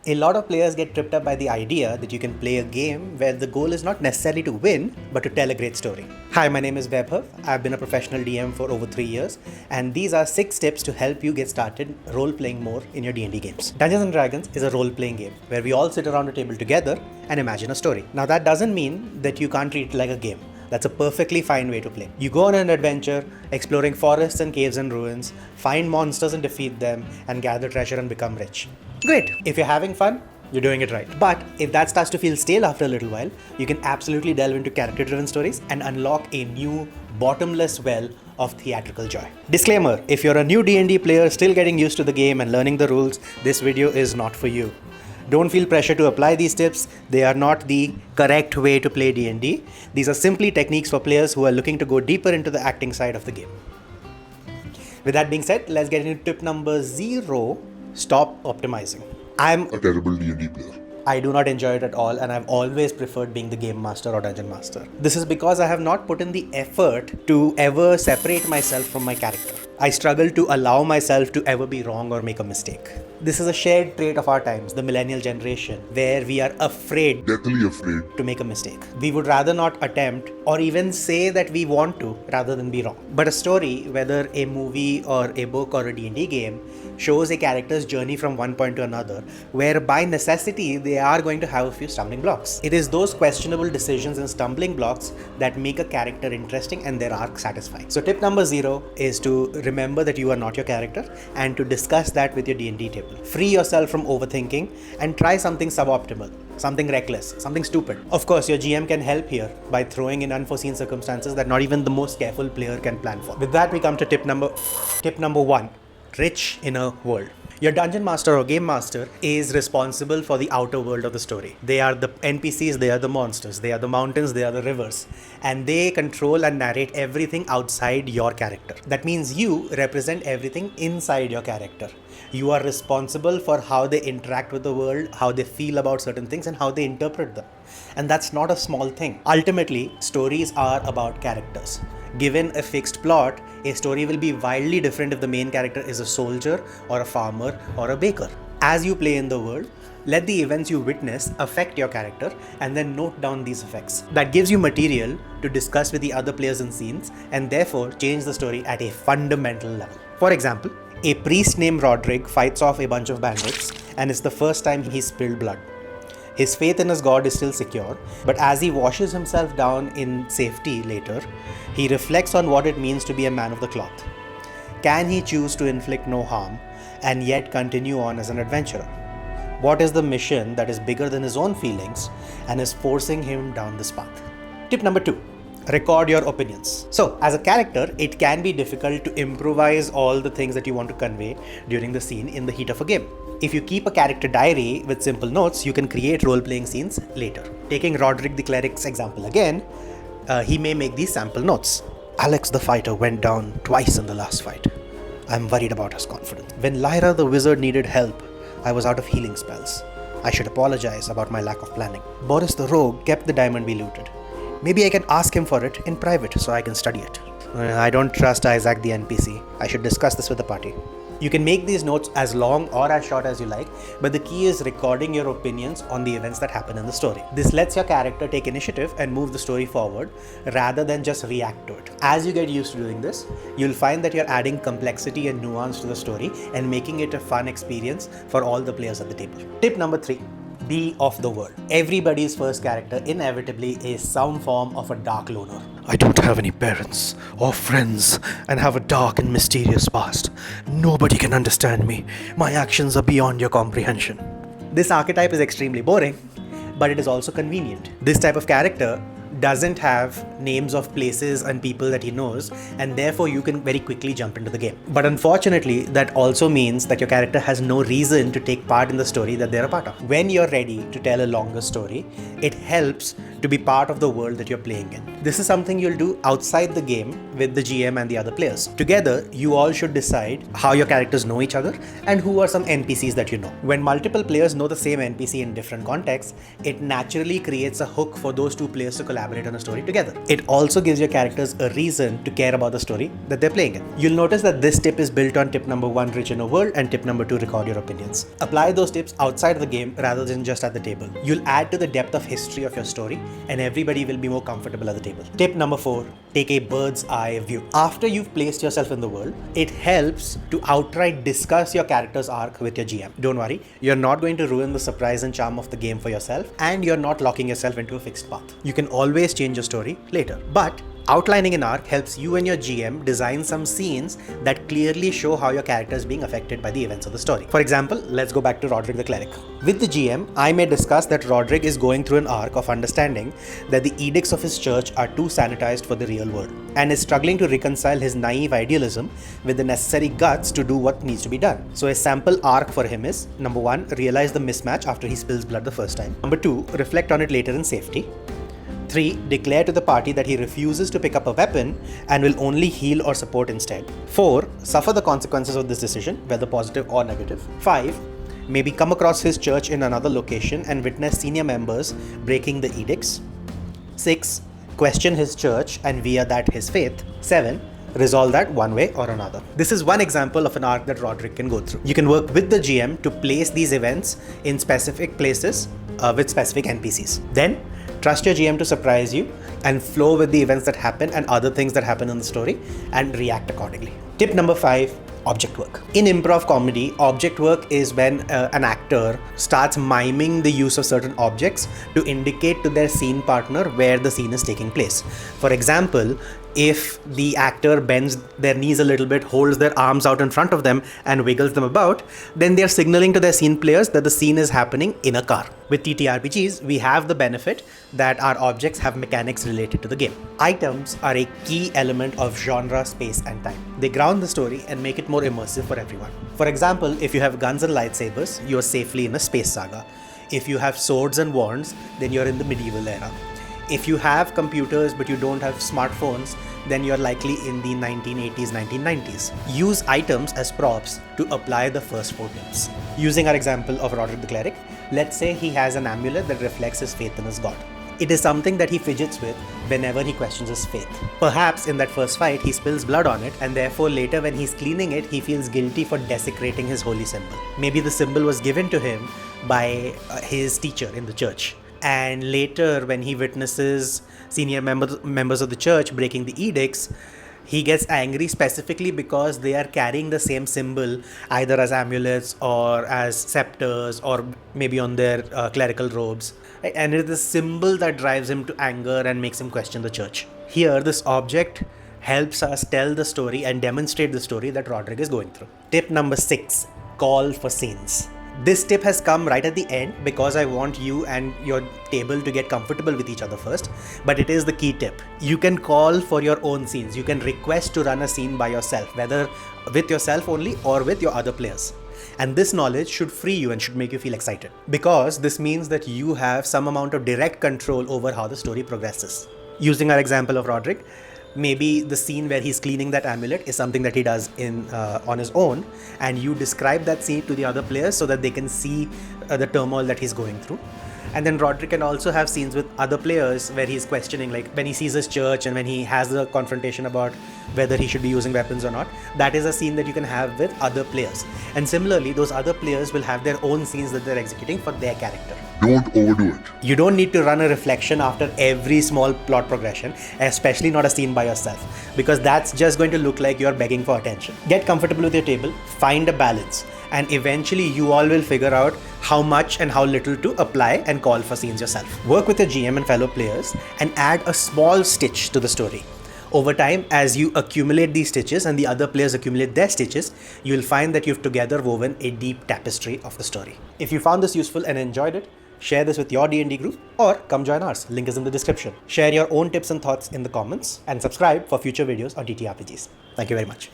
A lot of players get tripped up by the idea that you can play a game where the goal is not necessarily to win, but to tell a great story. Hi, my name is Vaibhav. I've been a professional DM for over 3 years, and these are 6 tips to help you get started role-playing more in your D&D games. Dungeons & Dragons is a role-playing game where we all sit around a table together and imagine a story. Now that doesn't mean that you can't treat it like a game. That's a perfectly fine way to play. You go on an adventure, exploring forests and caves and ruins, find monsters and defeat them, and gather treasure and become rich. Great! If you're having fun, you're doing it right. But if that starts to feel stale after a little while, you can absolutely delve into character-driven stories and unlock a new, bottomless well of theatrical joy. Disclaimer, if you're a new D&D player still getting used to the game and learning the rules, this video is not for you. Don't feel pressure to apply these tips. They are not the correct way to play D&D. These are simply techniques for players who are looking to go deeper into the acting side of the game. With that being said, let's get into tip number 0. Stop optimizing. I'm a terrible D&D player. I do not enjoy it at all, and I've always preferred being the game master or dungeon master. This is because I have not put in the effort to ever separate myself from my character. I struggle to allow myself to ever be wrong or make a mistake. This is a shared trait of our times, the millennial generation, where we are afraid, Deathly afraid, to make a mistake. We would rather not attempt or even say that we want to rather than be wrong. But a story, whether a movie or a book or a D&D game, shows a character's journey from one point to another, where by necessity they are going to have a few stumbling blocks. It is those questionable decisions and stumbling blocks that make a character interesting and their arc satisfying. So tip number 0 is to remember that you are not your character and to discuss that with your D&D table. Free yourself from overthinking and try something suboptimal, something reckless, something stupid. Of course, your GM can help here by throwing in unforeseen circumstances that not even the most careful player can plan for. With that, we come to tip number 1. Rich inner world. Your dungeon master or game master is responsible for the outer world of the story. They are the NPCs, they are the monsters, they are the mountains, they are the rivers, and they control and narrate everything outside your character. That means you represent everything inside your character. You are responsible for how they interact with the world, how they feel about certain things, and how they interpret them. And that's not a small thing. Ultimately, stories are about characters. Given a fixed plot, a story will be wildly different if the main character is a soldier or a farmer or a baker. As you play in the world, let the events you witness affect your character and then note down these effects. That gives you material to discuss with the other players in scenes and therefore change the story at a fundamental level. For example, a priest named Roderick fights off a bunch of bandits and it's the first time he spilled blood. His faith in his God is still secure, but as he washes himself down in safety later, he reflects on what it means to be a man of the cloth. Can he choose to inflict no harm and yet continue on as an adventurer? What is the mission that is bigger than his own feelings and is forcing him down this path? Tip number 2. Record your opinions. So, as a character, it can be difficult to improvise all the things that you want to convey during the scene in the heat of a game. If you keep a character diary with simple notes, you can create role-playing scenes later. Taking Roderick the Cleric's example again, he may make these sample notes. Alex the fighter went down twice in the last fight. I'm worried about his confidence. When Lyra the wizard needed help, I was out of healing spells. I should apologize about my lack of planning. Boris the rogue kept the diamond we looted. Maybe I can ask him for it in private so I can study it. I don't trust Isaac the NPC. I should discuss this with the party. You can make these notes as long or as short as you like, but the key is recording your opinions on the events that happen in the story. This lets your character take initiative and move the story forward rather than just react to it. As you get used to doing this, you'll find that you're adding complexity and nuance to the story and making it a fun experience for all the players at the table. Tip number 3. Be of the world. Everybody's first character inevitably is some form of a dark loner. I don't have any parents or friends and have a dark and mysterious past. Nobody can understand me. My actions are beyond your comprehension. This archetype is extremely boring, but it is also convenient. This type of character doesn't have names of places and people that he knows, and therefore you can very quickly jump into the game. But unfortunately, that also means that your character has no reason to take part in the story that they're a part of. When you're ready to tell a longer story, it helps to be part of the world that you're playing in. This is something you'll do outside the game with the GM and the other players. Together, you all should decide how your characters know each other and who are some NPCs that you know. When multiple players know the same NPC in different contexts, it naturally creates a hook for those two players to collaborate on a story together. It also gives your characters a reason to care about the story that they're playing in. You'll notice that this tip is built on tip number 1, rich in a world, and tip number 2, record your opinions. Apply those tips outside of the game rather than just at the table. You'll add to the depth of history of your story, and everybody will be more comfortable at the table. Tip number 4, take a bird's eye view. After you've placed yourself in the world, it helps to outright discuss your character's arc with your GM. Don't worry, you're not going to ruin the surprise and charm of the game for yourself, and you're not locking yourself into a fixed path. You can always change your story later. But outlining an arc helps you and your GM design some scenes that clearly show how your character is being affected by the events of the story. For example, let's go back to Roderick the Cleric. With the GM, I may discuss that Roderick is going through an arc of understanding that the edicts of his church are too sanitized for the real world, and is struggling to reconcile his naive idealism with the necessary guts to do what needs to be done. So a sample arc for him is, number 1, realize the mismatch after he spills blood the first time. Number 2, reflect on it later in safety. 3. Declare to the party that he refuses to pick up a weapon and will only heal or support instead. 4. Suffer the consequences of this decision, whether positive or negative. 5. Maybe come across his church in another location and witness senior members breaking the edicts. 6. Question his church and via that his faith. 7. Resolve that one way or another. This is one example of an arc that Roderick can go through. You can work with the GM to place these events in specific places with specific NPCs. Then, trust your GM to surprise you and flow with the events that happen and other things that happen in the story and react accordingly. Tip number 5, object work. In improv comedy, object work is when an actor starts miming the use of certain objects to indicate to their scene partner where the scene is taking place. For example, if the actor bends their knees a little bit, holds their arms out in front of them and wiggles them about, then they're signaling to their scene players that the scene is happening in a car. With TTRPGs, we have the benefit that our objects have mechanics related to the game. Items are a key element of genre, space, and time. They ground the story and make it more immersive for everyone. For example, if you have guns and lightsabers, you're safely in a space saga. If you have swords and wands, then you're in the medieval era. If you have computers but you don't have smartphones, then you're likely in the 1980s, 1990s. Use items as props to apply the first 4 tips. Using our example of Roderick the Cleric, let's say he has an amulet that reflects his faith in his god. It is something that he fidgets with whenever he questions his faith. Perhaps in that first fight he spills blood on it, and therefore later when he's cleaning it, he feels guilty for desecrating his holy symbol. Maybe the symbol was given to him by his teacher in the church. And later when he witnesses senior members of the church breaking the edicts, he gets angry specifically because they are carrying the same symbol either as amulets or as scepters or maybe on their clerical robes. And it is the symbol that drives him to anger and makes him question the church. Here, this object helps us tell the story and demonstrate the story that Roderick is going through. Tip number 6, call for scenes. This tip has come right at the end because I want you and your table to get comfortable with each other first, but it is the key tip. You can call for your own scenes. You can request to run a scene by yourself, whether with yourself only or with your other players. And this knowledge should free you and should make you feel excited, because this means that you have some amount of direct control over how the story progresses. Using our example of Roderick, maybe the scene where he's cleaning that amulet is something that he does on his own, and you describe that scene to the other players so that they can see the turmoil that he's going through. And then Roderick can also have scenes with other players where he's questioning, like when he sees his church and when he has the confrontation about whether he should be using weapons or not. That is a scene that you can have with other players. And similarly, those other players will have their own scenes that they're executing for their character. Don't overdo it. You don't need to run a reflection after every small plot progression, especially not a scene by yourself, because that's just going to look like you're begging for attention. Get comfortable with your table, find a balance, and eventually you all will figure out how much and how little to apply and call for scenes yourself. Work with your GM and fellow players and add a small stitch to the story. Over time, as you accumulate these stitches and the other players accumulate their stitches, you'll find that you've together woven a deep tapestry of the story. If you found this useful and enjoyed it, share this with your D&D group or come join ours. Link is in the description. Share your own tips and thoughts in the comments and subscribe for future videos on TTRPGs. Thank you very much.